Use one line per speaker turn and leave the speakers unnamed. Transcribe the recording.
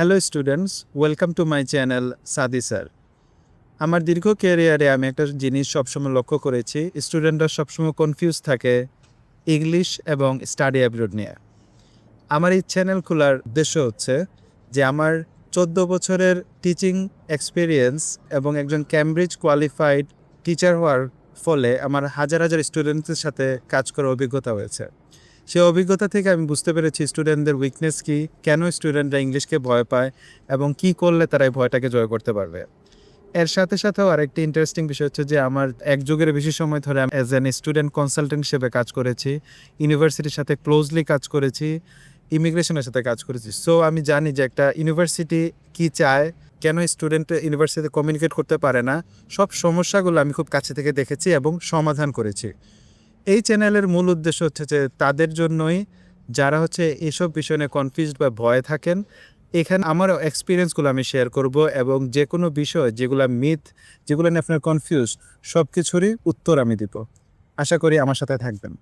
Hello students, welcome to my channel সাদি sir. আমার দীর্ঘ ক্যারিয়ারে আমি একটা জিনিস সবসময় লক্ষ্য করেছি, স্টুডেন্টরা সবসময় কনফিউজ থাকে ইংলিশ এবং স্টাডি অ্যাব্রড নিয়ে। আমার এই চ্যানেল খোলার উদ্দেশ্য হচ্ছে যে আমার 14 বছরের টিচিং এক্সপিরিয়েন্স এবং একজন ক্যামব্রিজ কোয়ালিফাইড টিচার হওয়ার ফলে আমার হাজার হাজার স্টুডেন্টদের সাথে কাজ করার অভিজ্ঞতা হয়েছে। সেই অভিজ্ঞতা থেকে আমি বুঝতে পেরেছি স্টুডেন্টদের উইকনেস কী, কেন স্টুডেন্টরা ইংলিশকে ভয় পায় এবং কি করলে তারা এই ভয়টাকে জয় করতে পারবে। এর সাথে সাথেও আরেকটি ইন্টারেস্টিং বিষয় হচ্ছে যে আমার এক যুগের বেশি সময় ধরে আমি অ্যাজ অ্যান স্টুডেন্ট কনসালটেন্ট হিসেবে কাজ করেছি, ইউনিভার্সিটির সাথে ক্লোজলি কাজ করেছি, ইমিগ্রেশনের সাথে কাজ করেছি। সো আমি জানি যে একটা ইউনিভার্সিটি কি চায়, কেন স্টুডেন্ট ইউনিভার্সিটিতে কমিউনিকেট করতে পারে না, সব সমস্যাগুলো আমি খুব কাছে থেকে দেখেছি এবং সমাধান করেছি। এই চ্যানেলের মূল উদ্দেশ্য হচ্ছে যে তাদের জন্যই যারা হচ্ছে এসব বিষয় নিয়ে কনফিউজড বা ভয়ে থাকেন, এখানে আমার এক্সপিরিয়েন্সগুলো আমি শেয়ার করব এবং যে কোনো বিষয় যেগুলো মিথ, যেগুলো নিয়ে আপনার কনফিউজ, সব কিছুরই উত্তর আমি দিব। আশা করি আমার সাথে থাকবেন।